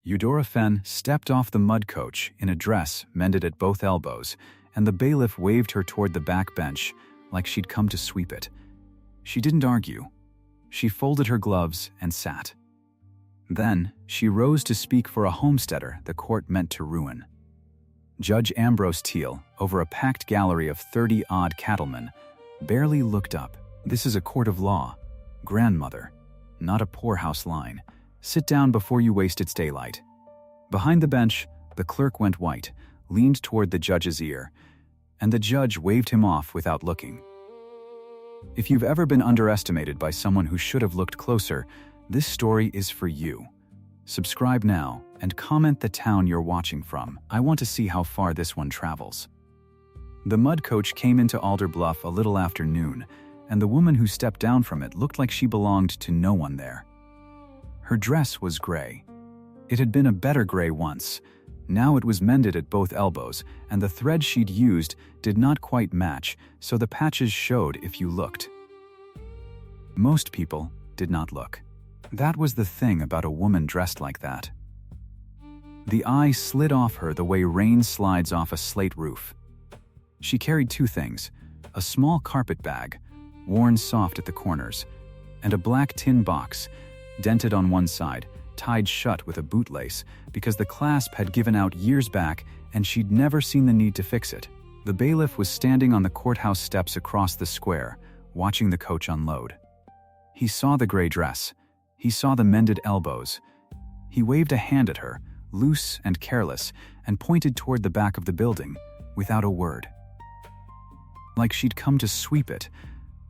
Eudora Fenn stepped off the mud coach in a dress mended at both elbows, and the bailiff waved her toward the back bench like she'd come to sweep it. She didn't argue. She folded her gloves and sat. Then she rose to speak for a homesteader the court meant to ruin. Judge Ambrose Teale, over a packed gallery of 30-odd cattlemen, barely looked up. "This is a court of law, grandmother, not a poorhouse line. Sit down before you waste its daylight." Behind the bench, the clerk went white, leaned toward the judge's ear, and the judge waved him off without looking. If you've ever been underestimated by someone who should have looked closer, this story is for you. Subscribe now and comment the town you're watching from. I want to see how far this one travels. The mud coach came into Alder Bluff a little after noon, and the woman who stepped down from it looked like she belonged to no one there. Her dress was gray. It had been a better gray once. Now it was mended at both elbows, and the thread she'd used did not quite match, so the patches showed if you looked. Most people did not look. That was the thing about a woman dressed like that. The eye slid off her the way rain slides off a slate roof. She carried two things: a small carpet bag, worn soft at the corners, and a black tin box, dented on one side, tied shut with a bootlace because the clasp had given out years back and she'd never seen the need to fix it. The bailiff was standing on the courthouse steps across the square, watching the coach unload. He saw the gray dress. He saw the mended elbows. He waved a hand at her, loose and careless, and pointed toward the back of the building, without a word. Like she'd come to sweep it,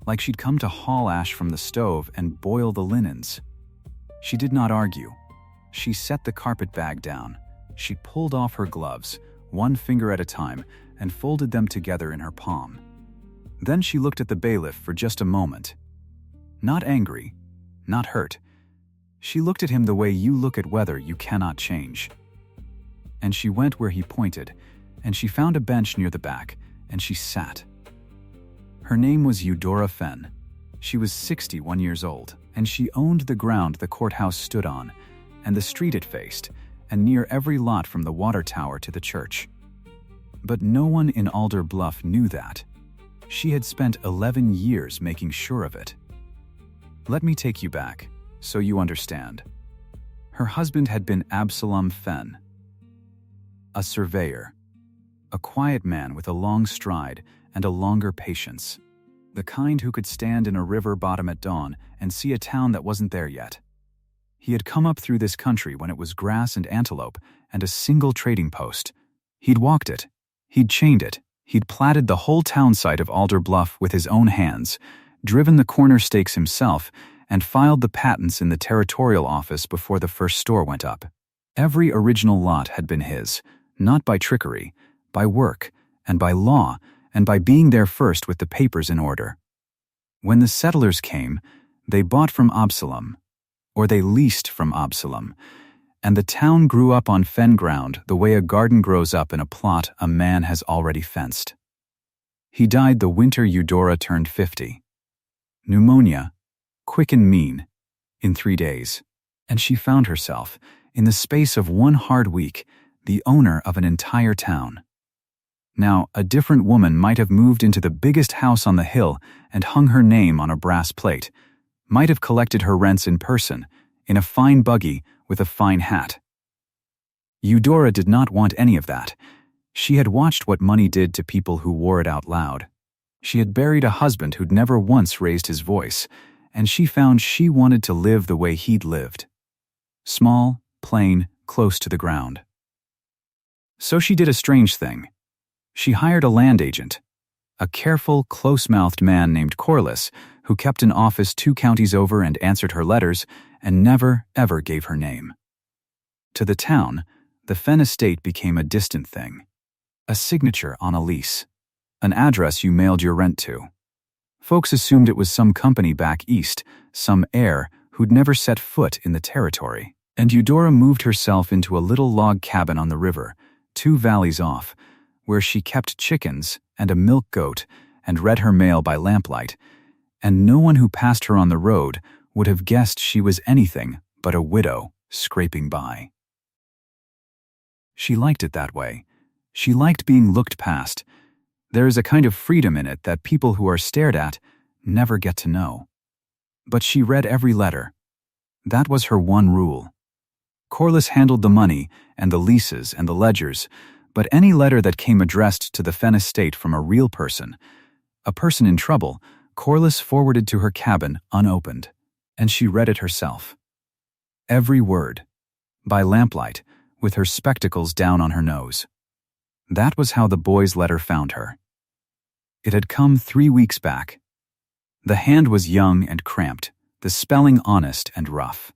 like she'd come to haul ash from the stove and boil the linens. She did not argue. She set the carpet bag down. She pulled off her gloves, one finger at a time, and folded them together in her palm. Then she looked at the bailiff for just a moment. Not angry, not hurt. She looked at him the way you look at weather you cannot change. And she went where he pointed, and she found a bench near the back, and she sat. Her name was Eudora Fenn. She was 61 years old, and she owned the ground the courthouse stood on, and the street it faced, and near every lot from the water tower to the church. But no one in Alder Bluff knew that. She had spent 11 years making sure of it. Let me take you back, so you understand. Her husband had been Elam Fenn, a surveyor, a quiet man with a long stride and a longer patience, the kind who could stand in a river bottom at dawn and see a town that wasn't there yet. He had come up through this country when it was grass and antelope and a single trading post. He'd walked it. He'd chained it. He'd platted the whole town site of Alder Bluff with his own hands, driven the corner stakes himself, and filed the patents in the territorial office before the first store went up. Every original lot had been his, not by trickery, by work, and by law, and by being there first with the papers in order. When the settlers came, they bought from Absalom, or they leased from Absalom, and the town grew up on fen ground the way a garden grows up in a plot a man has already fenced. He died the winter Eudora turned 50. Pneumonia, quick and mean, in 3 days, and she found herself, in the space of one hard week, the owner of an entire town. Now, a different woman might have moved into the biggest house on the hill and hung her name on a brass plate, might have collected her rents in person, in a fine buggy with a fine hat. Eudora did not want any of that. She had watched what money did to people who wore it out loud. She had buried a husband who'd never once raised his voice, and she found she wanted to live the way he'd lived. Small, plain, close to the ground. So she did a strange thing. She hired a land agent, a careful, close-mouthed man named Corliss, who kept an office 2 counties over and answered her letters, and never, ever gave her name. To the town, the Fenn estate became a distant thing. A signature on a lease. An address you mailed your rent to. Folks assumed it was some company back east, some heir who'd never set foot in the territory. And Eudora moved herself into a little log cabin on the river, 2 valleys off, where she kept chickens and a milk goat and read her mail by lamplight, and no one who passed her on the road would have guessed she was anything but a widow scraping by. She liked it that way. She liked being looked past. There is a kind of freedom in it that people who are stared at never get to know. But she read every letter. That was her one rule. Corliss handled the money and the leases and the ledgers, but any letter that came addressed to the Fenn estate from a real person, a person in trouble, Corliss forwarded to her cabin unopened, and she read it herself. Every word, by lamplight, with her spectacles down on her nose. That was how the boy's letter found her. It had come 3 weeks back. The hand was young and cramped, the spelling honest and rough.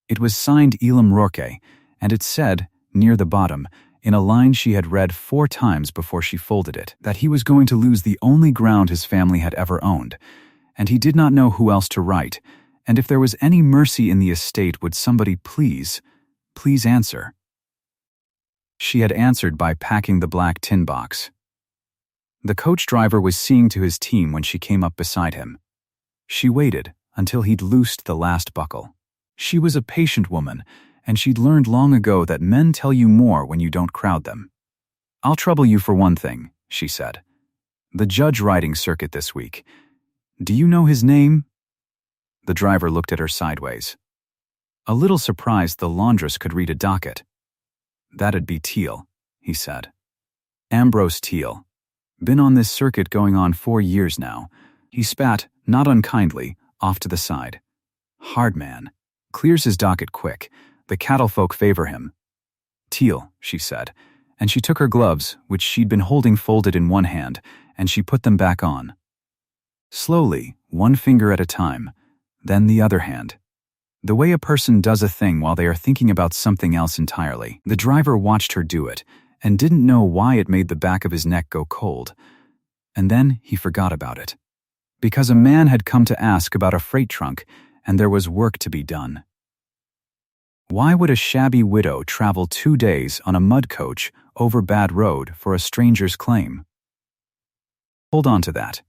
It was signed Elam Rourke, and it said, near the bottom, in a line she had read 4 times before she folded it, that he was going to lose the only ground his family had ever owned, and he did not know who else to write, and if there was any mercy in the estate, would somebody please answer. She had answered by packing the black tin box. The coach driver was seeing to his team when she came up beside him. She waited until he'd loosed the last buckle. She was a patient woman, and she'd learned long ago that men tell you more when you don't crowd them. "I'll trouble you for one thing," she said. "The judge riding circuit this week. Do you know his name?" The driver looked at her sideways. A little surprised the laundress could read a docket. "That'd be Teale," he said. "Ambrose Teale. Been on this circuit going on 4 years now." He spat, not unkindly, off to the side. "Hard man. Clears his docket quick. The cattle folk favor him." "Teale," she said, and she took her gloves, which she'd been holding folded in one hand, and she put them back on. Slowly, one finger at a time, then the other hand. The way a person does a thing while they are thinking about something else entirely. The driver watched her do it, and didn't know why it made the back of his neck go cold. And then he forgot about it. Because a man had come to ask about a freight trunk, and there was work to be done. Why would a shabby widow travel 2 days on a mud coach over bad road for a stranger's claim? Hold on to that.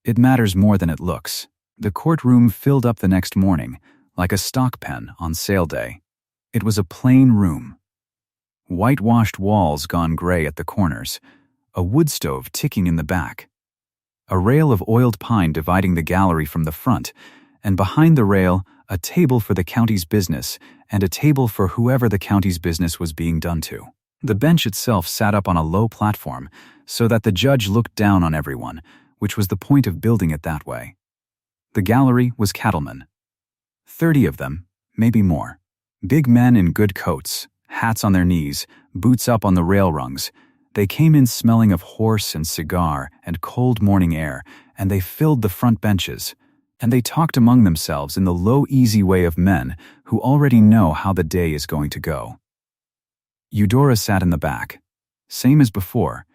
It matters more than it looks. The courtroom filled up the next morning, like a stock pen on sale day. It was a plain room. Whitewashed walls gone gray at the corners, a wood stove ticking in the back, a rail of oiled pine dividing the gallery from the front, and behind the rail, a table for the county's business and a table for whoever the county's business was being done to. The bench itself sat up on a low platform so that the judge looked down on everyone, which was the point of building it that way. The gallery was cattlemen. 30 of them, maybe more. Big men in good coats, hats on their knees, boots up on the rail rungs. They came in smelling of horse and cigar and cold morning air, and they filled the front benches. And they talked among themselves in the low, easy way of men who already know how the day is going to go. Eudora sat in the back, same as before.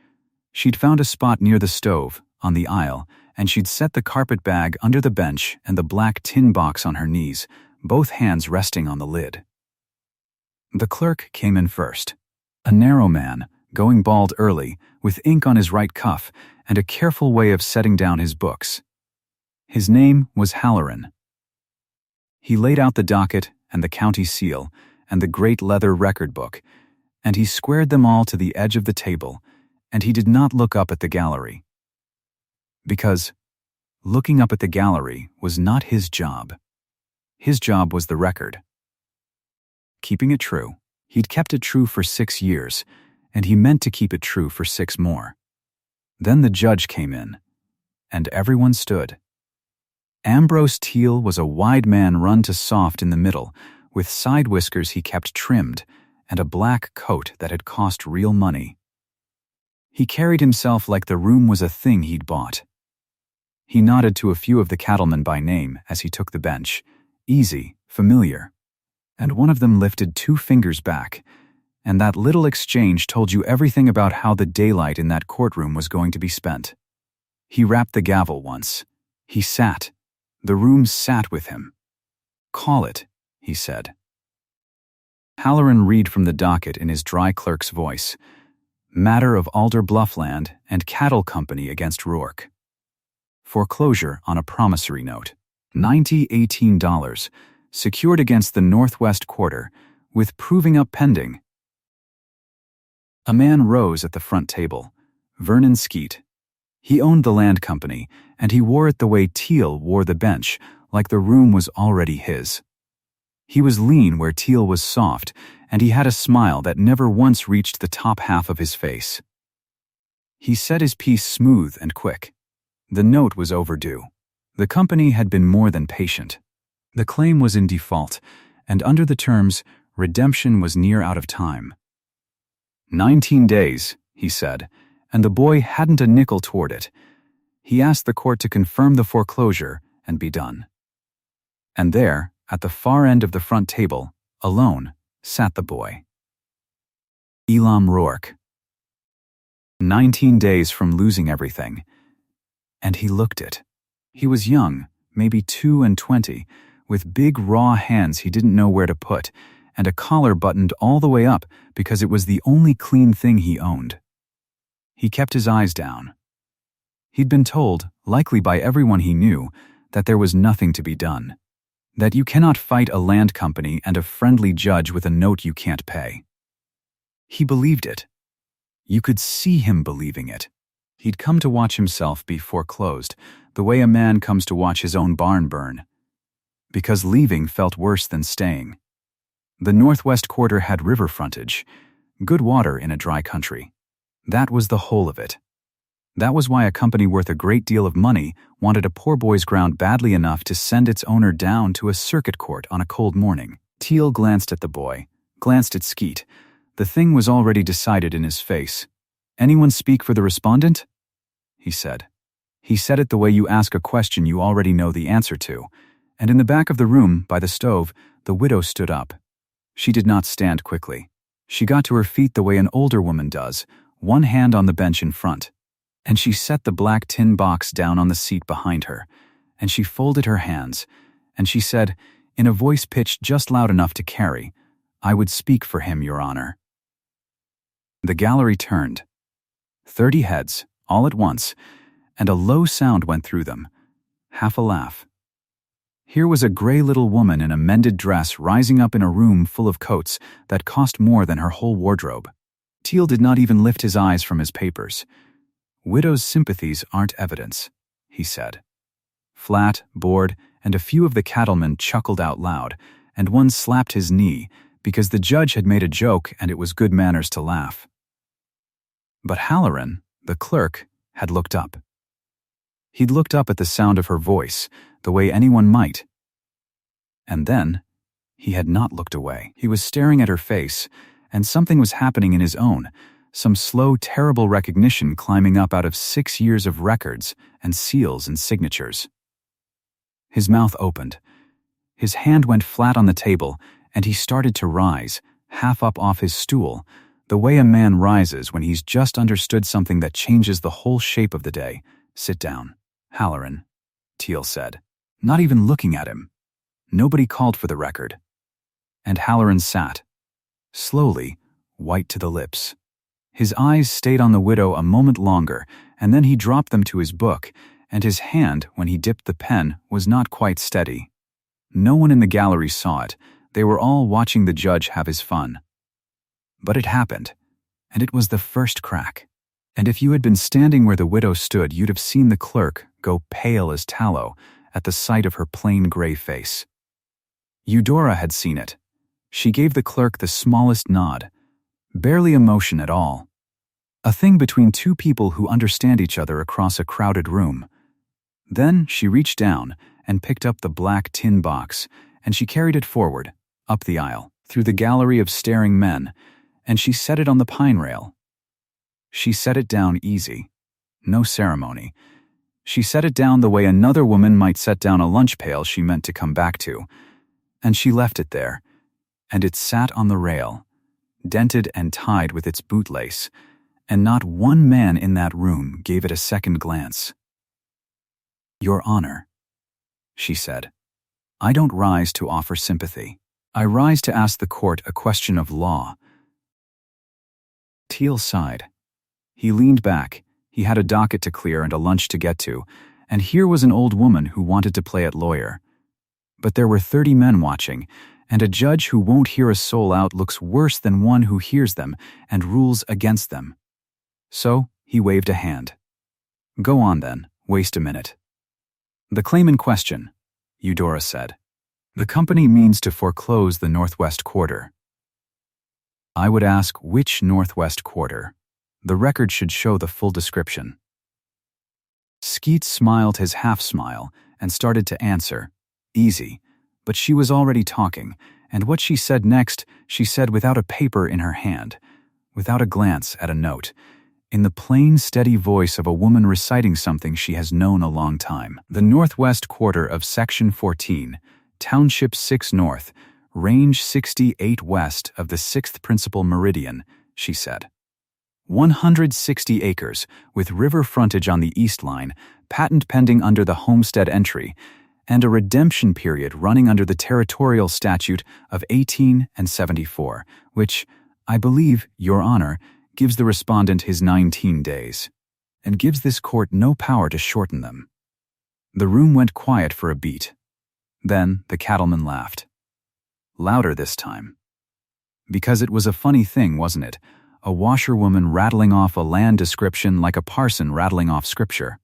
She'd found a spot near the stove, on the aisle, and she'd set the carpet bag under the bench and the black tin box on her knees, both hands resting on the lid. The clerk came in first. A narrow man, going bald early, with ink on his right cuff and a careful way of setting down his books. His name was Halloran. He laid out the docket and the county seal and the great leather record book, and he squared them all to the edge of the table, and he did not look up at the gallery. Because looking up at the gallery was not his job. His job was the record. Keeping it true. He'd kept it true for 6 years, and he meant to keep it true for 6 more. Then the judge came in, and everyone stood. Ambrose Teale was a wide man run to soft in the middle, with side whiskers he kept trimmed, and a black coat that had cost real money. He carried himself like the room was a thing he'd bought. He nodded to a few of the cattlemen by name as he took the bench, easy, familiar, and one of them lifted 2 fingers back, and that little exchange told you everything about how the daylight in that courtroom was going to be spent. He rapped the gavel once. He sat. The room sat with him. "Call it," he said. Halloran read from the docket in his dry clerk's voice. Matter of Alder Bluff land and cattle company against Rourke. Foreclosure on a promissory note. $90.18, secured against the Northwest Quarter, with proving up pending. A man rose at the front table. Vernon Skeet. He owned the land company, and he wore it the way Teale wore the bench, like the room was already his. He was lean where Teale was soft, and he had a smile that never once reached the top half of his face. He said his piece smooth and quick. The note was overdue. The company had been more than patient. The claim was in default, and under the terms, redemption was near out of time. 19 days, he said, and the boy hadn't a nickel toward it. He asked the court to confirm the foreclosure and be done. And there, at the far end of the front table, alone, sat the boy. Elam Rourke. 19 days from losing everything. And he looked it. He was young, maybe 22, with big raw hands he didn't know where to put, and a collar buttoned all the way up because it was the only clean thing he owned. He kept his eyes down. He'd been told, likely by everyone he knew, that there was nothing to be done. That you cannot fight a land company and a friendly judge with a note you can't pay. He believed it. You could see him believing it. He'd come to watch himself be foreclosed, the way a man comes to watch his own barn burn. Because leaving felt worse than staying. The Northwest Quarter had river frontage, good water in a dry country. That was the whole of it. That was why a company worth a great deal of money wanted a poor boy's ground badly enough to send its owner down to a circuit court on a cold morning. Teale glanced at the boy, glanced at Skeet. The thing was already decided in his face. "Anyone speak for the respondent?" he said. He said it the way you ask a question you already know the answer to, and in the back of the room, by the stove, the widow stood up. She did not stand quickly. She got to her feet the way an older woman does, one hand on the bench in front. And she set the black tin box down on the seat behind her, and she folded her hands, and she said, in a voice pitched just loud enough to carry, "I would speak for him, Your Honor." The gallery turned. 30 heads, all at once, and a low sound went through them, half a laugh. Here was a gray little woman in a mended dress rising up in a room full of coats that cost more than her whole wardrobe. Teale did not even lift his eyes from his papers. "Widows' sympathies aren't evidence," he said. Flat, bored, and a few of the cattlemen chuckled out loud, and one slapped his knee because the judge had made a joke and it was good manners to laugh. But Halloran, the clerk, had looked up. He'd looked up at the sound of her voice, the way anyone might. And then, he had not looked away. He was staring at her face, and something was happening in his own, some slow, terrible recognition climbing up out of 6 years of records and seals and signatures. His mouth opened. His hand went flat on the table, and he started to rise, half up off his stool, the way a man rises when he's just understood something that changes the whole shape of the day. "Sit down, Halloran," Teale said, not even looking at him. Nobody called for the record. And Halloran sat, slowly, white to the lips. His eyes stayed on the widow a moment longer, and then he dropped them to his book, and his hand, when he dipped the pen, was not quite steady. No one in the gallery saw it. They were all watching the judge have his fun. But it happened, and it was the first crack. And if you had been standing where the widow stood, you'd have seen the clerk go pale as tallow at the sight of her plain gray face. Eudora had seen it. She gave the clerk the smallest nod, barely a motion at all. A thing between two people who understand each other across a crowded room. Then she reached down and picked up the black tin box, and she carried it forward, up the aisle, through the gallery of staring men, and she set it on the pine rail. She set it down easy. No ceremony. She set it down the way another woman might set down a lunch pail she meant to come back to. And she left it there, and it sat on the rail, dented and tied with its bootlace, and not one man in that room gave it a second glance. "Your Honor," she said, "I don't rise to offer sympathy. I rise to ask the court a question of law." Teale sighed. He leaned back. He had a docket to clear and a lunch to get to, and here was an old woman who wanted to play at lawyer. But there were 30 men watching, and a judge who won't hear a soul out looks worse than one who hears them and rules against them. So he waved a hand. Go on then, waste a minute. The claim in question, Eudora said. The company means to foreclose the northwest quarter. I would ask which northwest quarter. The record should show the full description. Skeet smiled his half-smile and started to answer. Easy. But she was already talking, and what she said next, she said without a paper in her hand, without a glance at a note, in the plain, steady voice of a woman reciting something she has known a long time. The northwest quarter of Section 14, Township 6 North, Range 68 west of the 6th principal meridian, she said. 160 acres, with river frontage on the east line, patent pending under the homestead entry, and a redemption period running under the territorial statute of 1874, which, I believe, Your Honor, gives the respondent his 19 days, and gives this court no power to shorten them. The room went quiet for a beat. Then the cattleman laughed. Louder this time. Because it was a funny thing, wasn't it? A washerwoman rattling off a land description like a parson rattling off scripture.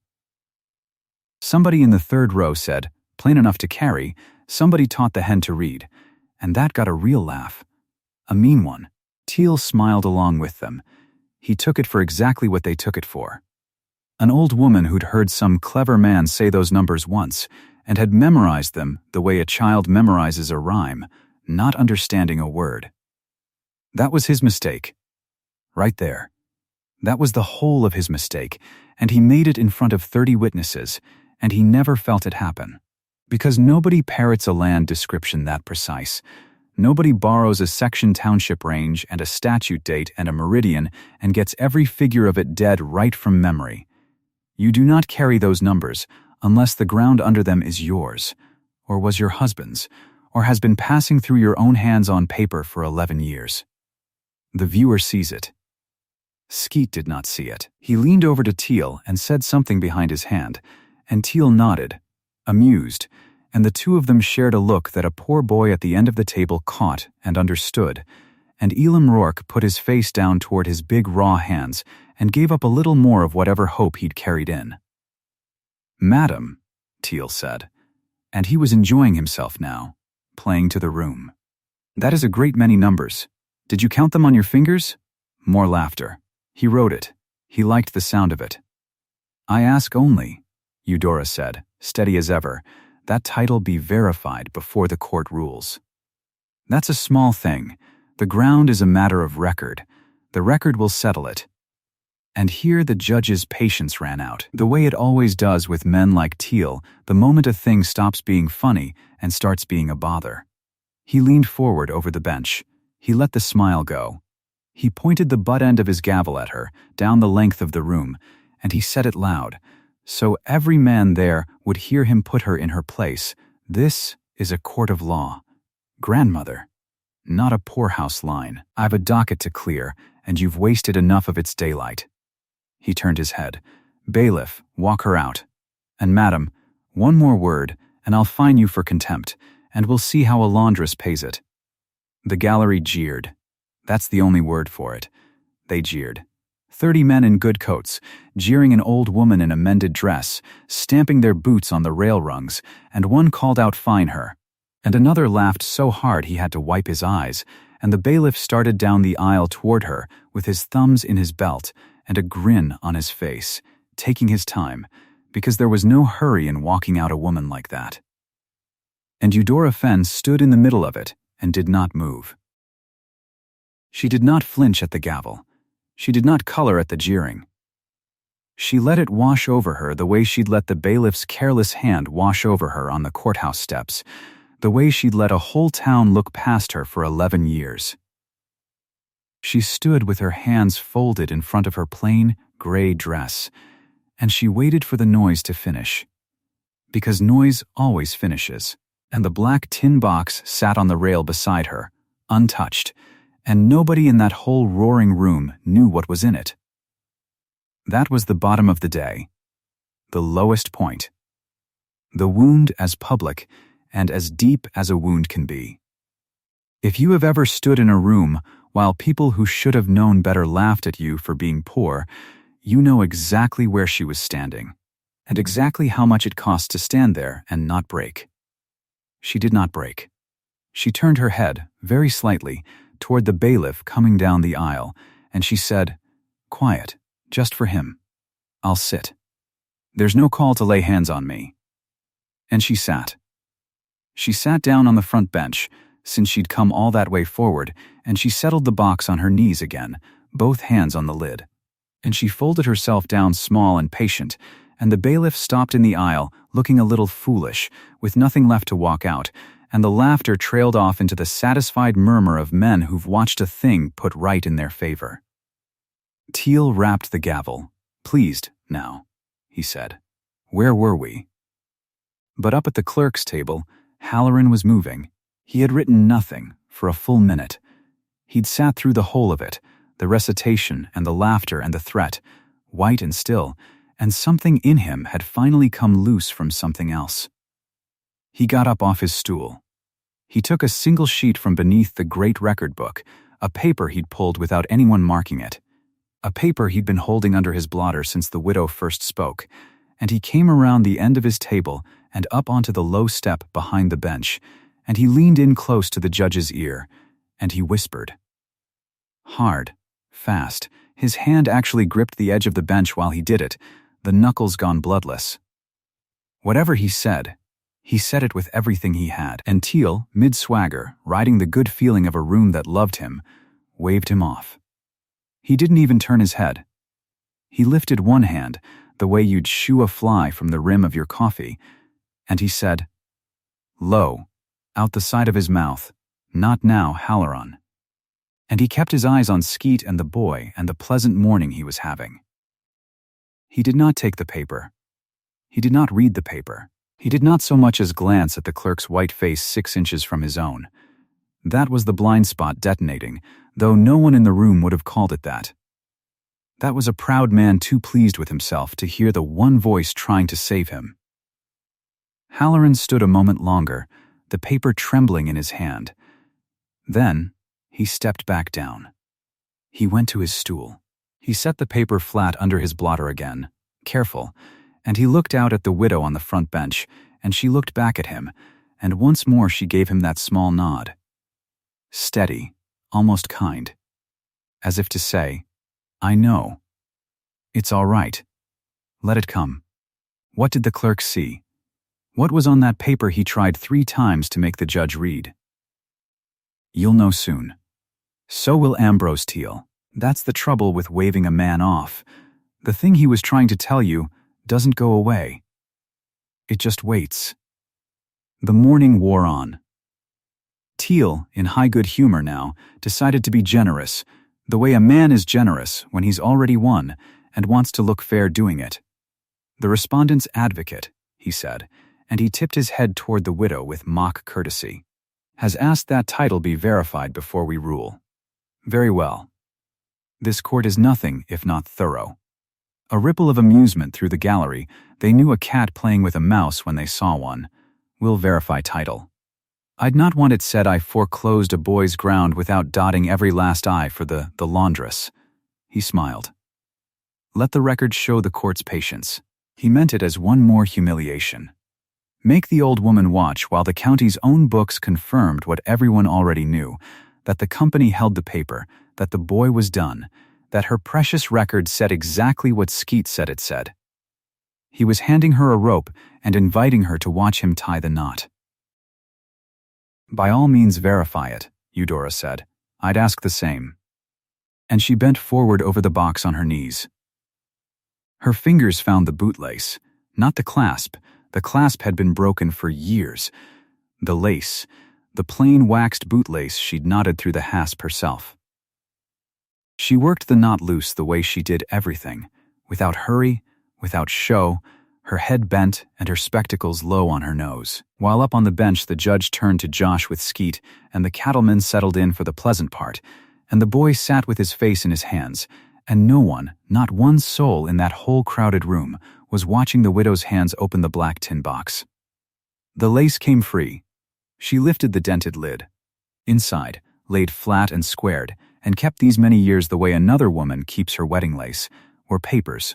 Somebody in the third row said, plain enough to carry, somebody taught the hen to read, and that got a real laugh. A mean one. Teale smiled along with them. He took it for exactly what they took it for. An old woman who'd heard some clever man say those numbers once, and had memorized them the way a child memorizes a rhyme, not understanding a word. That was his mistake. Right there. That was the whole of his mistake, and he made it in front of 30 witnesses, and he never felt it happen. Because nobody parrots a land description that precise. Nobody borrows a section township range and a statute date and a meridian and gets every figure of it dead right from memory. You do not carry those numbers unless the ground under them is yours, or was your husband's, or has been passing through your own hands on paper for 11 years. The viewer sees it. Skeet did not see it. He leaned over to Teale and said something behind his hand, and Teale nodded, amused, and the two of them shared a look that a poor boy at the end of the table caught and understood, and Elam Rourke put his face down toward his big raw hands and gave up a little more of whatever hope he'd carried in. Madam, Teale said, and he was enjoying himself now, playing to the room. That is a great many numbers. Did you count them on your fingers? More laughter. He wrote it. He liked the sound of it. I ask only, Eudora said, steady as ever, that title be verified before the court rules. That's a small thing. The ground is a matter of record. The record will settle it. And here the judge's patience ran out, the way it always does with men like Teale, the moment a thing stops being funny and starts being a bother. He leaned forward over the bench. He let the smile go. He pointed the butt end of his gavel at her, down the length of the room, and he said it loud, so every man there would hear him put her in her place. This is a court of law. Grandmother, not a poorhouse line. I've a docket to clear, and you've wasted enough of its daylight. He turned his head. Bailiff, walk her out. And madam, one more word, and I'll fine you for contempt, and we'll see how a laundress pays it. The gallery jeered. That's the only word for it. They jeered. 30 men in good coats, jeering an old woman in a mended dress, stamping their boots on the rail rungs, and one called out, "Fine her." And another laughed so hard he had to wipe his eyes, and the bailiff started down the aisle toward her with his thumbs in his belt and a grin on his face, taking his time, because there was no hurry in walking out a woman like that. And Eudora Fenn stood in the middle of it and did not move. She did not flinch at the gavel. She did not color at the jeering. She let it wash over her the way she'd let the bailiff's careless hand wash over her on the courthouse steps, the way she'd let a whole town look past her for 11 years. She stood with her hands folded in front of her plain, gray dress, and she waited for the noise to finish. Because noise always finishes, and the black tin box sat on the rail beside her, untouched, and nobody in that whole roaring room knew what was in it. That was the bottom of the day, the lowest point, the wound as public and as deep as a wound can be. If you have ever stood in a room while people who should have known better laughed at you for being poor, you know exactly where she was standing, and exactly how much it cost to stand there and not break. She did not break. She turned her head, very slightly, toward the bailiff coming down the aisle, and she said, "Quiet, just for him. I'll sit. There's no call to lay hands on me." And she sat. She sat down on the front bench, since she'd come all that way forward, and she settled the box on her knees again, both hands on the lid. And she folded herself down small and patient, and the bailiff stopped in the aisle, looking a little foolish, with nothing left to walk out, and the laughter trailed off into the satisfied murmur of men who've watched a thing put right in their favor. Teale rapped the gavel. "Pleased, now," he said. "Where were we?" But up at the clerk's table, Halloran was moving. He had written nothing for a full minute. He'd sat through the whole of it, the recitation and the laughter and the threat, white and still, and something in him had finally come loose from something else. He got up off his stool. He took a single sheet from beneath the great record book, a paper he'd pulled without anyone marking it, a paper he'd been holding under his blotter since the widow first spoke, and he came around the end of his table and up onto the low step behind the bench, and he leaned in close to the judge's ear, and he whispered. Hard, fast, his hand actually gripped the edge of the bench while he did it, the knuckles gone bloodless. Whatever he said it with everything he had, and Teale, mid-swagger, riding the good feeling of a room that loved him, waved him off. He didn't even turn his head. He lifted one hand, the way you'd shoo a fly from the rim of your coffee, and he said, low, out the side of his mouth, "Not now, Halloran." And he kept his eyes on Skeet and the boy and the pleasant morning he was having. He did not take the paper. He did not read the paper. He did not so much as glance at the clerk's white face 6 inches from his own. That was the blind spot detonating, though no one in the room would have called it that. That was a proud man too pleased with himself to hear the one voice trying to save him. Halloran stood a moment longer, the paper trembling in his hand. Then he stepped back down. He went to his stool. He set the paper flat under his blotter again, careful, and he looked out at the widow on the front bench, and she looked back at him, and once more she gave him that small nod. Steady, almost kind. As if to say, I know. It's all right. Let it come. What did the clerk see? What was on that paper he tried 3 times to make the judge read? You'll know soon. So will Ambrose Teale. That's the trouble with waving a man off. The thing he was trying to tell you doesn't go away. It just waits. The morning wore on. Teale, in high good humor now, decided to be generous, the way a man is generous when he's already won and wants to look fair doing it. The respondent's advocate, he said, and he tipped his head toward the widow with mock courtesy, has asked that title be verified before we rule. Very well. This court is nothing if not thorough. A ripple of amusement through the gallery. They knew a cat playing with a mouse when they saw one. We'll verify title. I'd not want it said I foreclosed a boy's ground without dotting every last I for the laundress. He smiled. Let the record show the court's patience. He meant it as one more humiliation. Make the old woman watch while the county's own books confirmed what everyone already knew, that the company held the paper, that the boy was done, that her precious record said exactly what Skeet said it said. He was handing her a rope and inviting her to watch him tie the knot. By all means verify it, Eudora said. I'd ask the same. And she bent forward over the box on her knees. Her fingers found the bootlace, not the clasp. The clasp had been broken for years. The lace, the plain waxed bootlace she'd knotted through the hasp herself. She worked the knot loose the way she did everything, without hurry, without show, her head bent and her spectacles low on her nose. While up on the bench the judge turned to Josh with Skeet, and the cattlemen settled in for the pleasant part, and the boy sat with his face in his hands, and no one, not one soul in that whole crowded room, was watching the widow's hands open the black tin box. The lace came free. She lifted the dented lid. Inside, laid flat and squared, and kept these many years the way another woman keeps her wedding lace, were papers.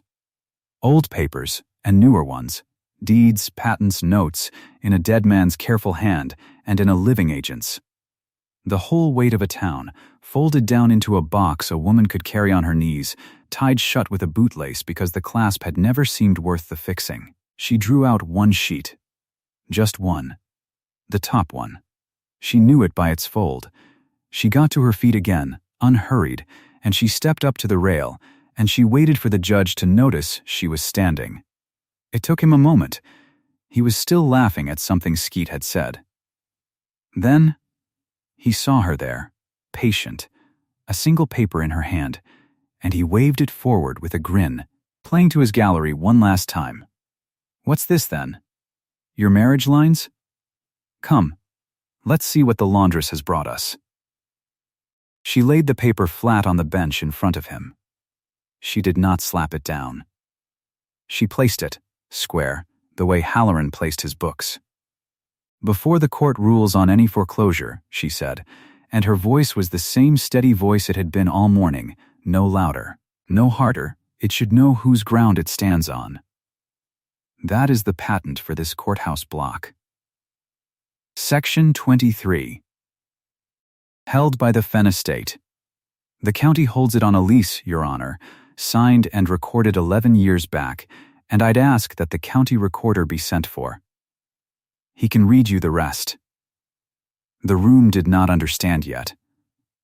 Old papers, and newer ones. Deeds, patents, notes, in a dead man's careful hand and in a living agent's. The whole weight of a town, folded down into a box a woman could carry on her knees, tied shut with a bootlace because the clasp had never seemed worth the fixing. She drew out one sheet. Just one. The top one. She knew it by its fold. She got to her feet again, unhurried, and she stepped up to the rail, and she waited for the judge to notice she was standing. It took him a moment. He was still laughing at something Skeet had said. Then, he saw her there, patient, a single paper in her hand, and he waved it forward with a grin, playing to his gallery one last time. "What's this, then? Your marriage lines? Come, let's see what the laundress has brought us." She laid the paper flat on the bench in front of him. She did not slap it down. She placed it, square, the way Halloran placed his books. "Before the court rules on any foreclosure," she said, and her voice was the same steady voice it had been all morning, no louder, no harder. "It should know whose ground it stands on. That is the patent for this courthouse block." Section 23. Held by the Fenn estate. The county holds it on a lease, Your Honor, signed and recorded 11 years back, and I'd ask that the county recorder be sent for. He can read you the rest. The room did not understand yet.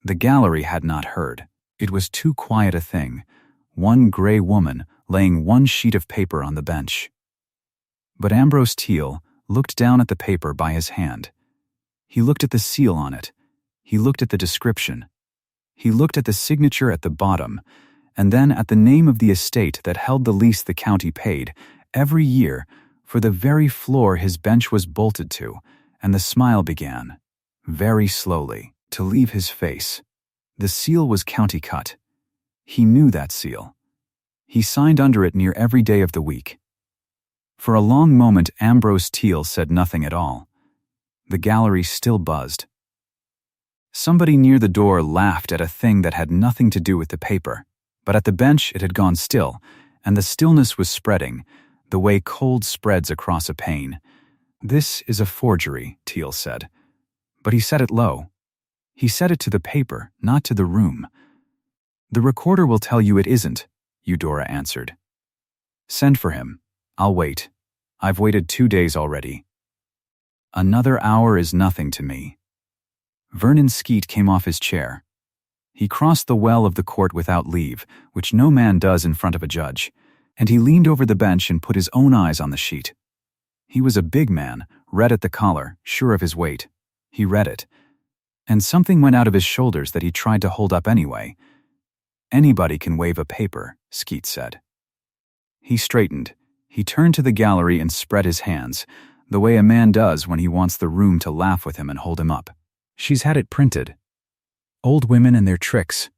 The gallery had not heard. It was too quiet a thing, one gray woman laying one sheet of paper on the bench. But Ambrose Teale looked down at the paper by his hand. He looked at the seal on it. He looked at the description. He looked at the signature at the bottom, and then at the name of the estate that held the lease the county paid, every year, for the very floor his bench was bolted to, and the smile began, very slowly, to leave his face. The seal was county cut. He knew that seal. He signed under it near every day of the week. For a long moment Ambrose Teale said nothing at all. The gallery still buzzed. Somebody near the door laughed at a thing that had nothing to do with the paper, but at the bench it had gone still, and the stillness was spreading, the way cold spreads across a pane. "This is a forgery," Teale said. But he said it low. He said it to the paper, not to the room. "The recorder will tell you it isn't," Eudora answered. "Send for him. I'll wait. I've waited 2 days already." "Another hour is nothing to me." Vernon Skeet came off his chair. He crossed the well of the court without leave, which no man does in front of a judge, and he leaned over the bench and put his own eyes on the sheet. He was a big man, red at the collar, sure of his weight. He read it. And something went out of his shoulders that he tried to hold up anyway. "Anybody can wave a paper," Skeet said. He straightened. He turned to the gallery and spread his hands, the way a man does when he wants the room to laugh with him and hold him up. "She's had it printed. Old women and their tricks."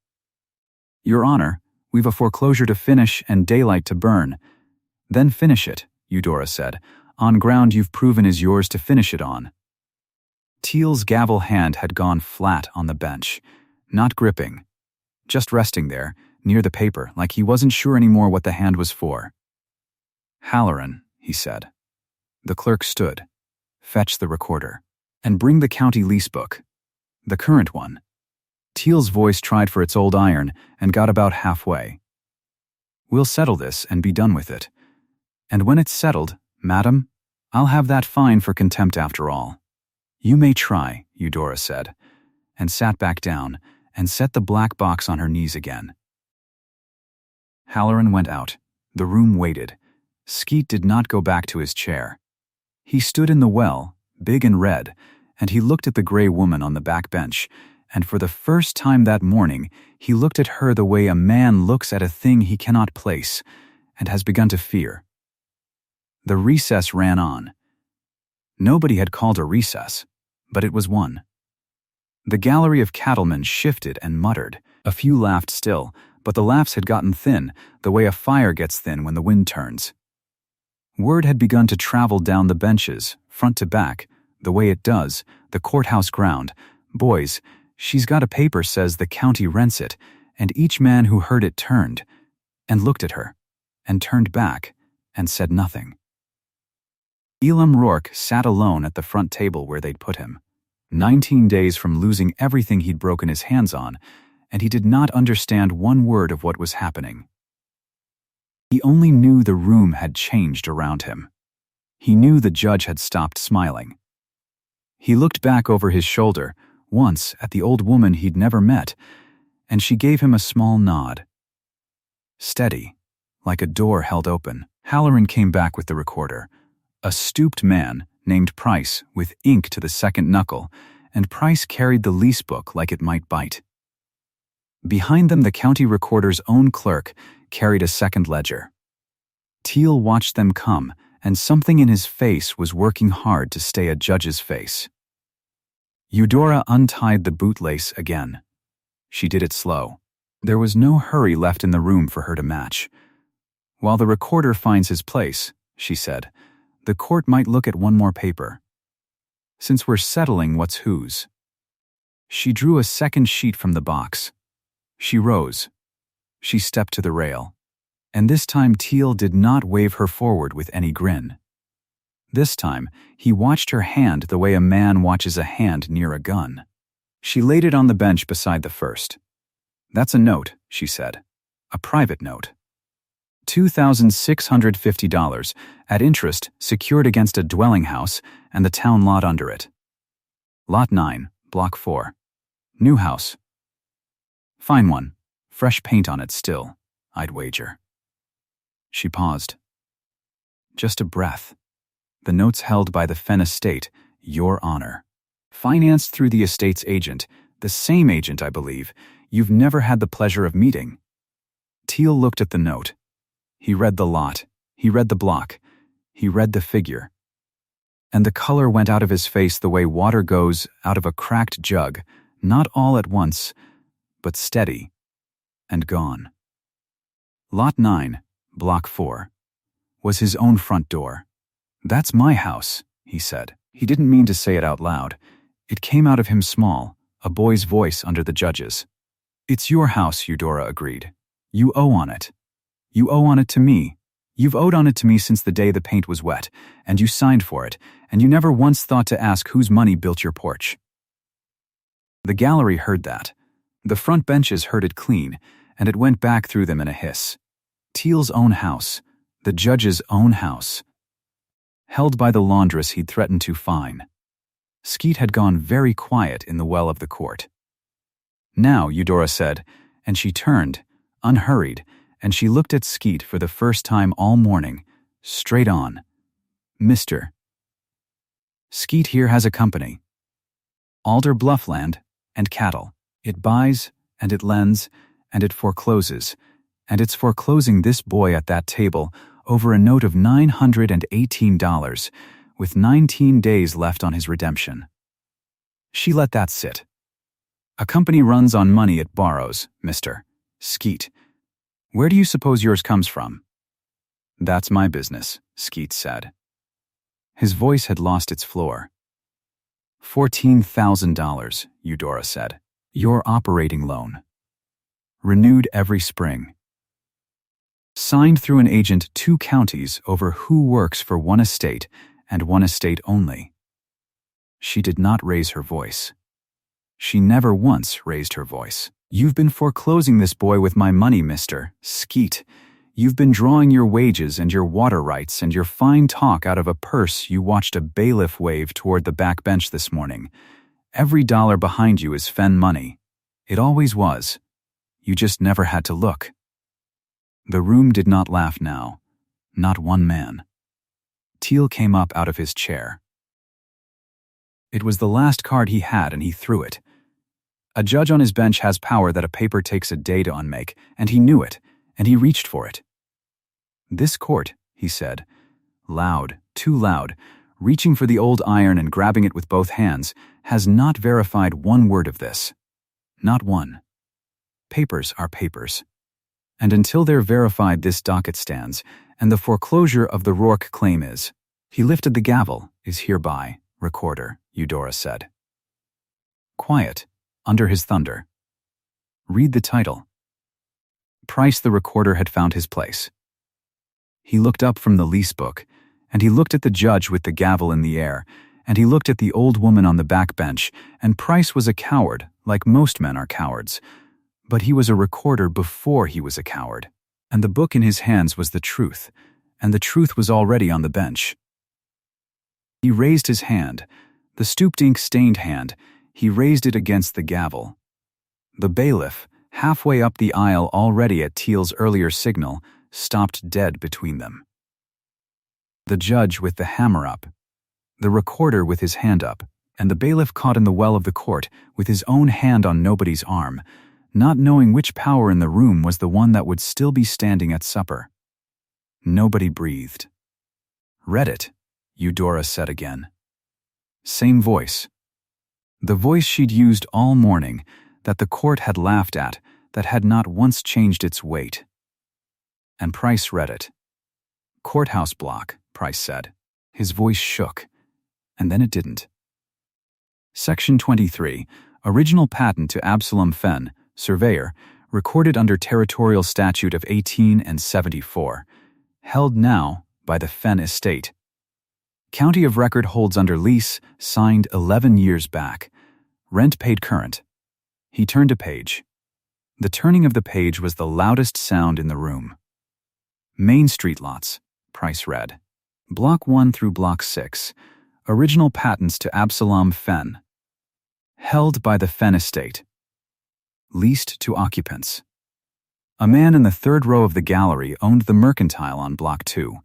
"Your Honor, we've a foreclosure to finish and daylight to burn." "Then finish it," Eudora said, "on ground you've proven is yours to finish it on." Teale's gavel hand had gone flat on the bench, not gripping, just resting there, near the paper, like he wasn't sure anymore what the hand was for. "Halloran," he said. The clerk stood. "Fetch the recorder. And bring the county lease book. The current one." Teale's voice tried for its old iron and got about halfway. "We'll settle this and be done with it. And when it's settled, madam, I'll have that fine for contempt after all." "You may try," Eudora said, and sat back down and set the black box on her knees again. Halloran went out. The room waited. Skeet did not go back to his chair. He stood in the well, big and red, and he looked at the gray woman on the back bench, and for the first time that morning he looked at her the way a man looks at a thing he cannot place and has begun to fear. The recess ran on. Nobody had called a recess, but it was one. The gallery of cattlemen shifted and muttered. A few laughed still, but the laughs had gotten thin, the way a fire gets thin when the wind turns. Word had begun to travel down the benches, front to back, the way it does, the courthouse ground, "Boys, she's got a paper says the county rents it," and each man who heard it turned and looked at her and turned back and said nothing. Elam Rourke sat alone at the front table where they'd put him, 19 days from losing everything he'd broken his hands on, and he did not understand one word of what was happening. He only knew the room had changed around him. He knew the judge had stopped smiling. He looked back over his shoulder, once at the old woman he'd never met, and she gave him a small nod. Steady, like a door held open, Halloran came back with the recorder, a stooped man named Price with ink to the second knuckle, and Price carried the lease book like it might bite. Behind them, the county recorder's own clerk carried a second ledger. Teale watched them come, and something in his face was working hard to stay a judge's face. Eudora untied the bootlace again. She did it slow. There was no hurry left in the room for her to match. "While the recorder finds his place," she said, "the court might look at one more paper. Since we're settling what's whose." She drew a second sheet from the box. She rose. She stepped to the rail. And this time Teale did not wave her forward with any grin. This time, he watched her hand the way a man watches a hand near a gun. She laid it on the bench beside the first. "That's a note," she said. "A private note. $2,650 at interest secured against a dwelling house and the town lot under it. Lot 9, Block 4. New house. Fine one. Fresh paint on it still, I'd wager." She paused. Just a breath. The notes held by the Fenn estate, "Your Honor. Financed through the estate's agent, the same agent, I believe, you've never had the pleasure of meeting." Teale looked at the note. He read the lot. He read the block. He read the figure. And the color went out of his face the way water goes out of a cracked jug, not all at once, but steady, and gone. Lot 9, Block 4, was his own front door. "That's my house," he said. He didn't mean to say it out loud. It came out of him small, a boy's voice under the judge's. "It's your house," Eudora agreed. "You owe on it. You owe on it to me. You've owed on it to me since the day the paint was wet, and you signed for it, and you never once thought to ask whose money built your porch." The gallery heard that. The front benches heard it clean, and it went back through them in a hiss. Teale's own house, the judge's own house. Held by the laundress he'd threatened to fine. Skeet had gone very quiet in the well of the court. "Now," Eudora said, and she turned, unhurried, and she looked at Skeet for the first time all morning, straight on. "Mr. Skeet here has a company. Alder Bluff land and cattle. It buys, and it lends, and it forecloses, and it's foreclosing this boy at that table over a note of $918, with 19 days left on his redemption." She let that sit. "A company runs on money it borrows, Mr. Skeet. Where do you suppose yours comes from?" "That's my business," Skeet said. His voice had lost its floor. $14,000, Eudora said. "Your operating loan. Renewed every spring. Signed through an agent 2 counties over who works for one estate and one estate only." She did not raise her voice. She never once raised her voice. "You've been foreclosing this boy with my money, Mr. Skeet. You've been drawing your wages and your water rights and your fine talk out of a purse you watched a bailiff wave toward the back bench this morning. Every dollar behind you is Fenn money. It always was. You just never had to look." The room did not laugh now. Not one man. Teale came up out of his chair. It was the last card he had, and he threw it. A judge on his bench has power that a paper takes a day to unmake, and he knew it, and he reached for it. "This court," he said, loud, too loud, reaching for the old iron and grabbing it with both hands, "has not verified one word of this. Not one. Papers are papers. And until they're verified, this docket stands, and the foreclosure of the Rourke claim is." He lifted the gavel, "is hereby, Recorder," Eudora said. Quiet, under his thunder. Read the title. Price the recorder had found his place. He looked up from the lease book, and he looked at the judge with the gavel in the air, and he looked at the old woman on the back bench, and Price was a coward, like most men are cowards. But he was a recorder before he was a coward, and the book in his hands was the truth, and the truth was already on the bench. He raised his hand, the stooped ink-stained hand. He raised it against the gavel. The bailiff, halfway up the aisle already at Teale's earlier signal, stopped dead between them. The judge with the hammer up, the recorder with his hand up, and the bailiff caught in the well of the court with his own hand on nobody's arm, not knowing which power in the room was the one that would still be standing at supper. Nobody breathed. "Read it," Eudora said again. Same voice. The voice she'd used all morning, that the court had laughed at, that had not once changed its weight. And Price read it. "Courthouse block," Price said. His voice shook, and then it didn't. Section 23, original patent to Elam Fenn, surveyor, recorded under Territorial Statute of 1874, held now by the Fenn estate. County of record holds under lease, signed 11 years back. Rent paid current. He turned a page. The turning of the page was the loudest sound in the room. Main Street lots, Price read. Block 1 through Block 6. Original patents to Elam Fenn. Held by the Fenn estate. Leased to occupants. A man in the third row of the gallery owned the mercantile on Block 2.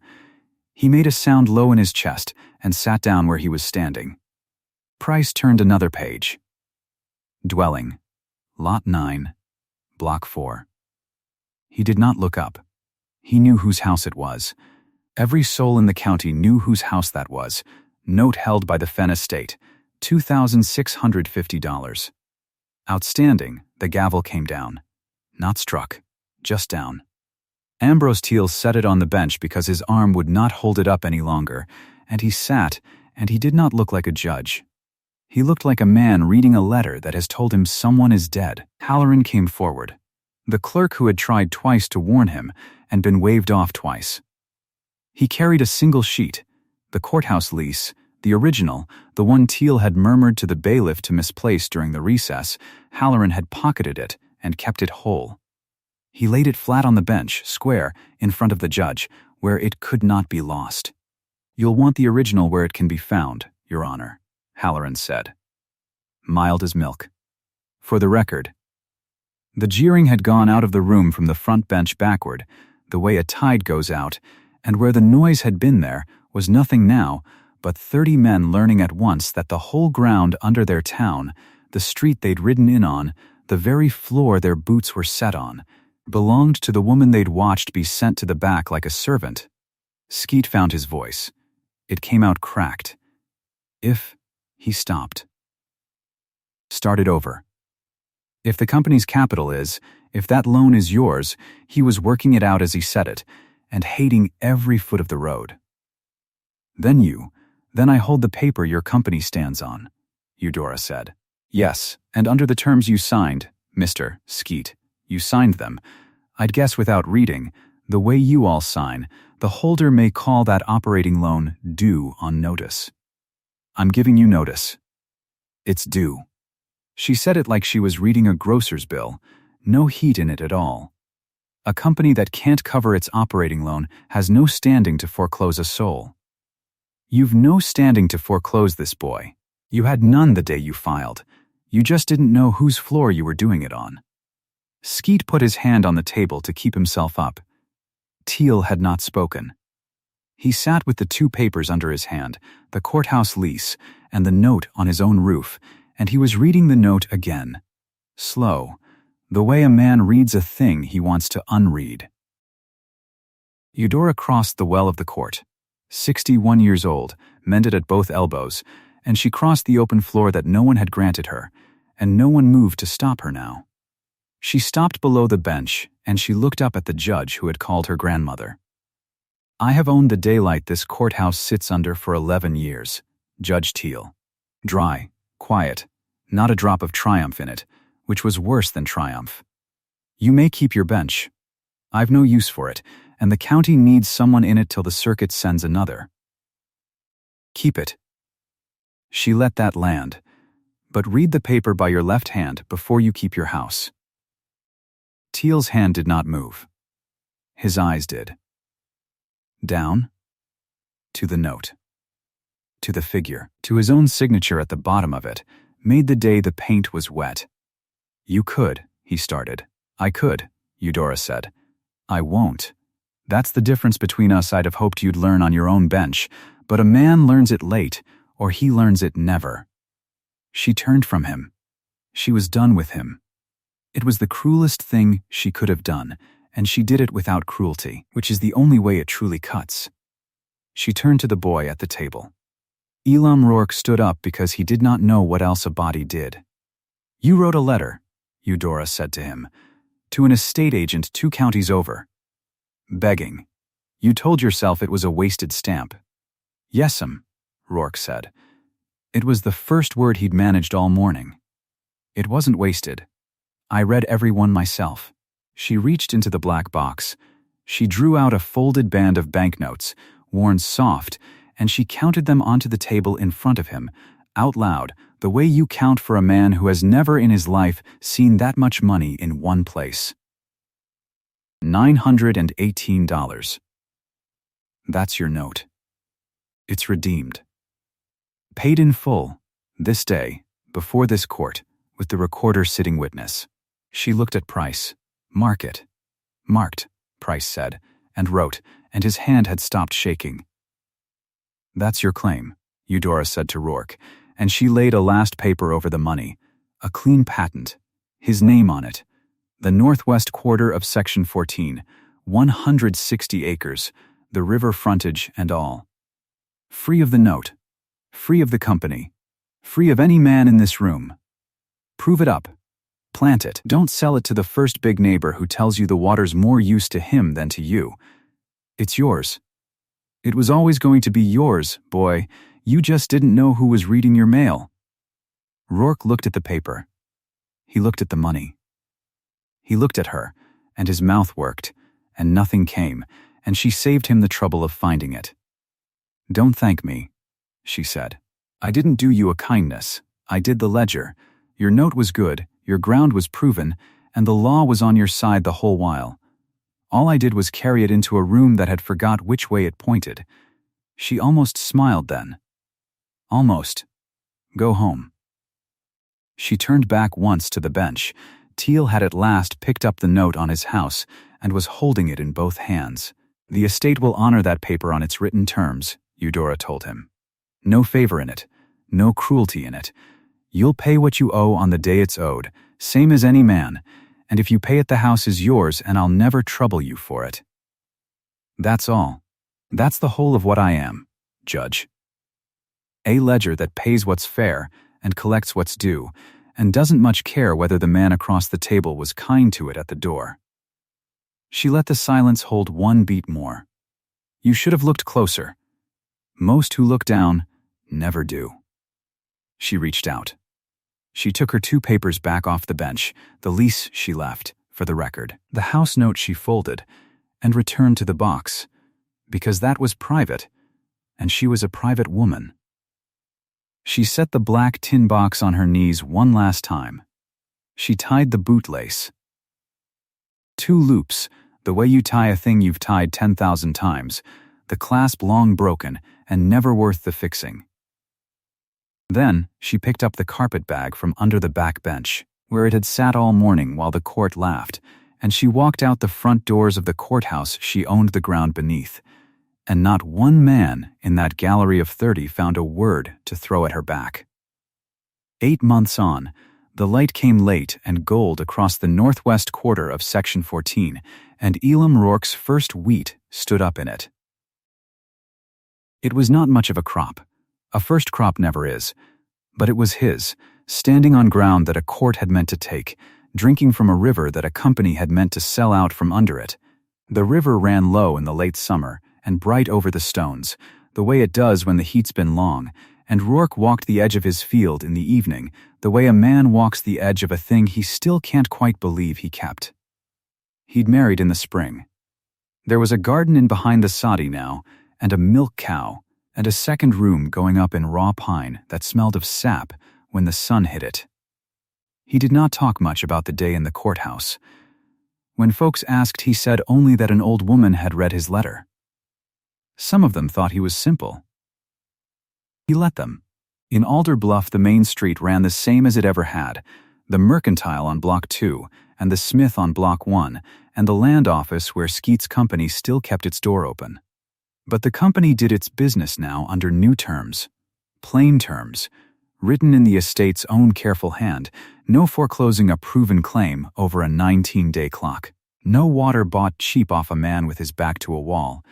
He made a sound low in his chest and sat down where he was standing. Price turned another page. Dwelling. Lot 9. Block 4. He did not look up. He knew whose house it was. Every soul in the county knew whose house that was. Note held by the Fenn estate, $2,650. Outstanding, the gavel came down. Not struck, just down. Ambrose Teale set it on the bench because his arm would not hold it up any longer, and he sat, and he did not look like a judge. He looked like a man reading a letter that has told him someone is dead. Halloran came forward, the clerk who had tried twice to warn him and been waved off twice. He carried a single sheet, the courthouse lease, the original, the one Teale had murmured to the bailiff to misplace during the recess. Halloran had pocketed it and kept it whole. He laid it flat on the bench, square, in front of the judge, where it could not be lost. "You'll want the original where it can be found, Your Honor," Halloran said. Mild as milk. For the record. The jeering had gone out of the room from the front bench backward, the way a tide goes out, and where the noise had been there was nothing now but 30 men learning at once that the whole ground under their town, the street they'd ridden in on, the very floor their boots were set on, belonged to the woman they'd watched be sent to the back like a servant. Skeet found his voice. It came out cracked. He stopped. Started over. If the company's capital is, if that loan is yours, he was working it out as he said it, and hating every foot of the road. Then I hold the paper your company stands on, Eudora said. Yes, and under the terms you signed, Mr. Skeet, you signed them. I'd guess without reading, the way you all sign, the holder may call that operating loan due on notice. I'm giving you notice. It's due. She said it like she was reading a grocer's bill, no heat in it at all. A company that can't cover its operating loan has no standing to foreclose a soul. You've no standing to foreclose this boy. You had none the day you filed. You just didn't know whose floor you were doing it on. Skeet put his hand on the table to keep himself up. Teale had not spoken. He sat with the two papers under his hand, the courthouse lease and the note on his own roof, and he was reading the note again. Slow, the way a man reads a thing he wants to unread. Eudora crossed the well of the court, 61 years old, mended at both elbows, and she crossed the open floor that no one had granted her, and no one moved to stop her now. She stopped below the bench, and she looked up at the judge who had called her grandmother. I have owned the daylight this courthouse sits under for 11 years, Judge Teale. Dry, quiet, not a drop of triumph in it, which was worse than triumph. You may keep your bench. I've no use for it, and the county needs someone in it till the circuit sends another. Keep it. She let that land, but read the paper by your left hand before you keep your house. Teale's hand did not move. His eyes did. Down. To the note. To the figure, to his own signature at the bottom of it, made the day the paint was wet. You could, he started. I could, Eudora said. I won't. That's the difference between us. I'd have hoped you'd learn on your own bench, but a man learns it late, or he learns it never. She turned from him. She was done with him. It was the cruelest thing she could have done, and she did it without cruelty, which is the only way it truly cuts. She turned to the boy at the table. Elam Rourke stood up because he did not know what else a body did. You wrote a letter, Eudora said to him, to an estate agent 2 counties over. Begging. You told yourself it was a wasted stamp. Yes'm, Rourke said. It was the first word he'd managed all morning. It wasn't wasted. I read every one myself. She reached into the black box. She drew out a folded band of banknotes, worn soft, and she counted them onto the table in front of him, out loud, the way you count for a man who has never in his life seen that much money in one place. $918. That's your note. It's redeemed. Paid in full, this day, before this court, with the recorder sitting witness. She looked at Price. Mark it. Marked, Price said, and wrote, and his hand had stopped shaking. That's your claim, Eudora said to Rourke, and she laid a last paper over the money, a clean patent, his name on it, the northwest quarter of Section 14, 160 acres, the river frontage and all. Free of the note, free of the company, free of any man in this room. Prove it up. Plant it. Don't sell it to the first big neighbor who tells you the water's more use to him than to you. It's yours. It was always going to be yours, boy. You just didn't know who was reading your mail. Rourke looked at the paper. He looked at the money. He looked at her, and his mouth worked, and nothing came, and she saved him the trouble of finding it. Don't thank me, she said. I didn't do you a kindness. I did the ledger. Your note was good, your ground was proven, and the law was on your side the whole while. All I did was carry it into a room that had forgot which way it pointed. She almost smiled then. Almost. Go home. She turned back once to the bench. Teale had at last picked up the note on his house and was holding it in both hands. The estate will honor that paper on its written terms, Eudora told him. No favor in it, no cruelty in it. You'll pay what you owe on the day it's owed, same as any man, and if you pay it the house is yours and I'll never trouble you for it. That's all. That's the whole of what I am, Judge. A ledger that pays what's fair and collects what's due, and doesn't much care whether the man across the table was kind to it at the door. She let the silence hold one beat more. You should have looked closer. Most who look down never do. She reached out. She took her 2 papers back off the bench, the lease she left, for the record, the house note she folded, and returned to the box, because that was private, and she was a private woman. She set the black tin box on her knees one last time. She tied the bootlace. 2 loops, the way you tie a thing you've tied 10,000 times, the clasp long broken and never worth the fixing. Then she picked up the carpet bag from under the back bench, where it had sat all morning while the court laughed, and she walked out the front doors of the courthouse she owned the ground beneath, and not one man in that gallery of 30 found a word to throw at her back. 8 months on, the light came late and gold across the northwest quarter of Section 14, and Elam Rourke's first wheat stood up in it. It was not much of a crop. A first crop never is. But it was his, standing on ground that a court had meant to take, drinking from a river that a company had meant to sell out from under it. The river ran low in the late summer and bright over the stones, the way it does when the heat's been long, and Rourke walked the edge of his field in the evening, the way a man walks the edge of a thing he still can't quite believe he kept. He'd married in the spring. There was a garden in behind the soddy now, and a milk cow, and a second room going up in raw pine that smelled of sap when the sun hit it. He did not talk much about the day in the courthouse. When folks asked, he said only that an old woman had read his letter. Some of them thought he was simple. He let them. In Alder Bluff, the main street ran the same as it ever had, the Mercantile on Block 2, and the Smith on Block 1, and the land office where Skeet's company still kept its door open. But the company did its business now under new terms, plain terms, written in the estate's own careful hand, no foreclosing a proven claim over a 19-day clock. No water bought cheap off a man with his back to a wall.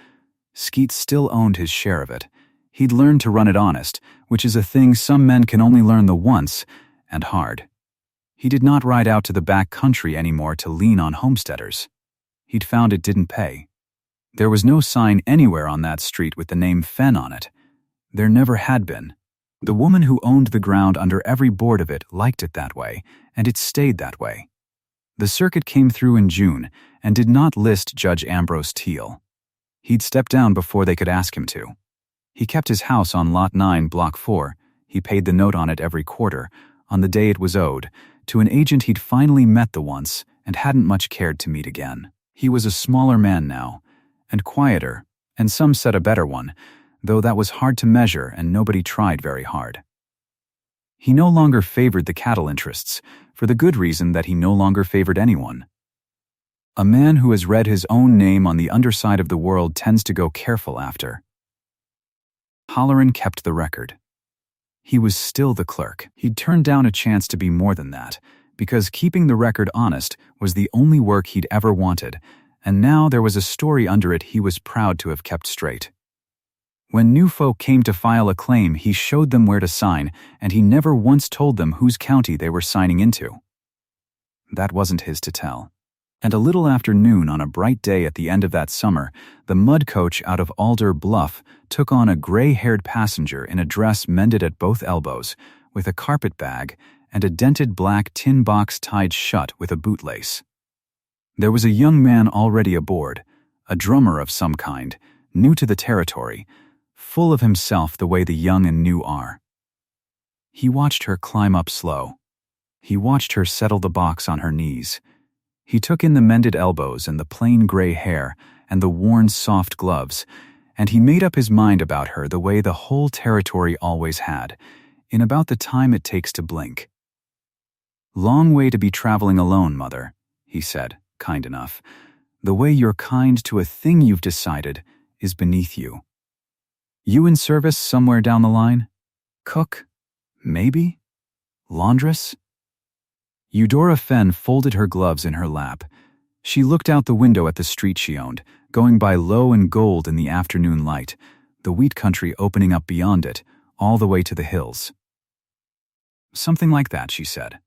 Skeet still owned his share of it. He'd learned to run it honest, which is a thing some men can only learn the once, and hard. He did not ride out to the back country anymore to lean on homesteaders. He'd found it didn't pay. There was no sign anywhere on that street with the name Fenn on it. There never had been. The woman who owned the ground under every board of it liked it that way, and it stayed that way. The circuit came through in June and did not list Judge Ambrose Teale. He'd stepped down before they could ask him to. He kept his house on Lot 9, Block 4. He paid the note on it every quarter, on the day it was owed, to an agent he'd finally met the once and hadn't much cared to meet again. He was a smaller man now, and quieter, and some said a better one, though that was hard to measure and nobody tried very hard. He no longer favored the cattle interests, for the good reason that he no longer favored anyone. A man who has read his own name on the underside of the world tends to go careful after. Halloran kept the record. He was still the clerk. He'd turned down a chance to be more than that, because keeping the record honest was the only work he'd ever wanted, and now there was a story under it he was proud to have kept straight. When new folk came to file a claim, he showed them where to sign, and he never once told them whose county they were signing into. That wasn't his to tell. And a little after noon on a bright day at the end of that summer, the mud coach out of Alder Bluff took on a gray-haired passenger in a dress mended at both elbows, with a carpet bag and a dented black tin box tied shut with a bootlace. There was a young man already aboard, a drummer of some kind, new to the territory, full of himself the way the young and new are. He watched her climb up slow. He watched her settle the box on her knees. He took in the mended elbows and the plain gray hair and the worn soft gloves, and he made up his mind about her the way the whole territory always had, in about the time it takes to blink. "Long way to be traveling alone, Mother," he said, kind enough. "The way you're kind to a thing you've decided is beneath you. You in service somewhere down the line? Cook? Maybe? Laundress?" Eudora Fenn folded her gloves in her lap. She looked out the window at the street she owned, going by low and gold in the afternoon light, the wheat country opening up beyond it, all the way to the hills. "Something like that," she said.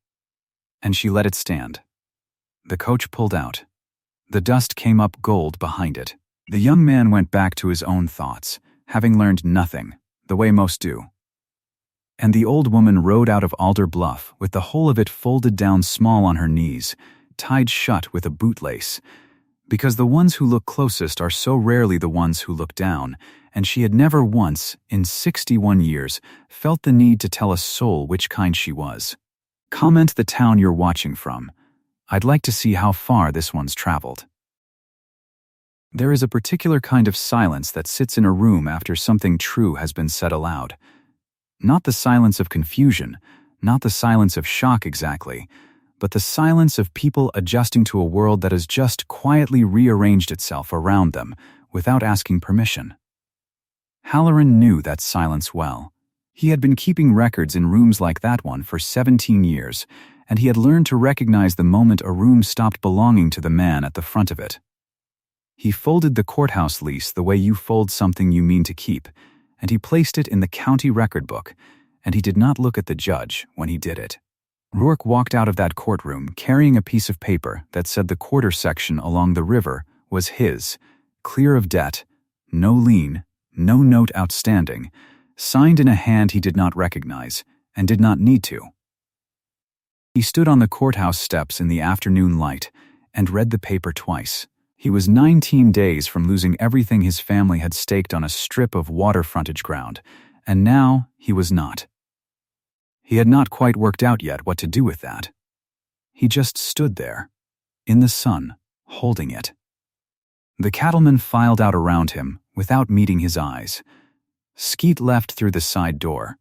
And she let it stand. The coach pulled out. The dust came up gold behind it. The young man went back to his own thoughts, having learned nothing, the way most do. And the old woman rode out of Alder Bluff with the whole of it folded down small on her knees, tied shut with a bootlace, because the ones who look closest are so rarely the ones who look down, and she had never once, in 61 years, felt the need to tell a soul which kind she was. "Comment the town you're watching from. I'd like to see how far this one's traveled." There is a particular kind of silence that sits in a room after something true has been said aloud. Not the silence of confusion, not the silence of shock exactly, but the silence of people adjusting to a world that has just quietly rearranged itself around them without asking permission. Halloran knew that silence well. He had been keeping records in rooms like that one for 17 years, and he had learned to recognize the moment a room stopped belonging to the man at the front of it. He folded the courthouse lease the way you fold something you mean to keep, and he placed it in the county record book, and he did not look at the judge when he did it. Rourke walked out of that courtroom carrying a piece of paper that said the quarter section along the river was his, clear of debt, no lien, no note outstanding, signed in a hand he did not recognize, and did not need to. He stood on the courthouse steps in the afternoon light and read the paper twice. He was 19 days from losing everything his family had staked on a strip of water frontage ground, and now he was not. He had not quite worked out yet what to do with that. He just stood there, in the sun, holding it. The cattlemen filed out around him without meeting his eyes. Skeet left through the side door.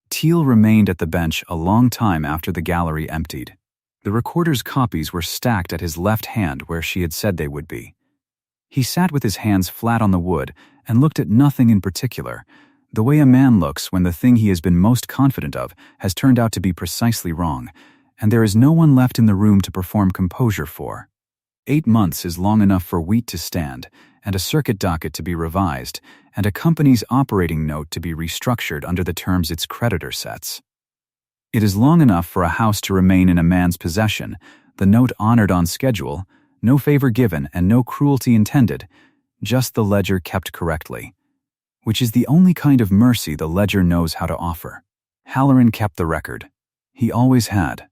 Teale remained at the bench a long time after the gallery emptied. The recorder's copies were stacked at his left hand where she had said they would be. He sat with his hands flat on the wood and looked at nothing in particular, the way a man looks when the thing he has been most confident of has turned out to be precisely wrong, and there is no one left in the room to perform composure for. 8 months is long enough for wheat to stand, and a circuit docket to be revised, and a company's operating note to be restructured under the terms its creditor sets. It is long enough for a house to remain in a man's possession, the note honored on schedule, no favor given and no cruelty intended, just the ledger kept correctly, which is the only kind of mercy the ledger knows how to offer. Halloran kept the record. He always had.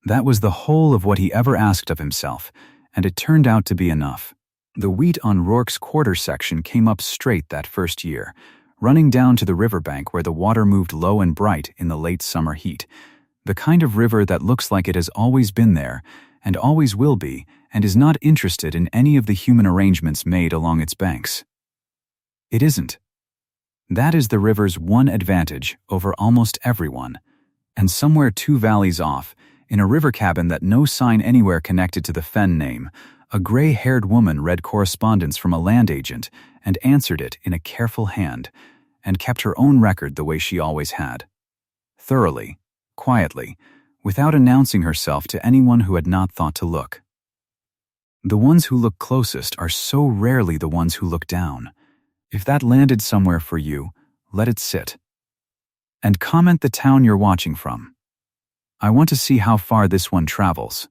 That was the whole of what he ever asked of himself, and it turned out to be enough. The wheat on Rourke's quarter section came up straight that first year, running down to the riverbank where the water moved low and bright in the late summer heat, the kind of river that looks like it has always been there, and always will be, and is not interested in any of the human arrangements made along its banks. It isn't. That is the river's one advantage over almost everyone, and somewhere 2 valleys off, in a river cabin that no sign anywhere connected to the Fenn name, a gray-haired woman read correspondence from a land agent and answered it in a careful hand, and kept her own record the way she always had. Thoroughly, quietly, without announcing herself to anyone who had not thought to look. The ones who look closest are so rarely the ones who look down. If that landed somewhere for you, let it sit. And comment the town you're watching from. I want to see how far this one travels.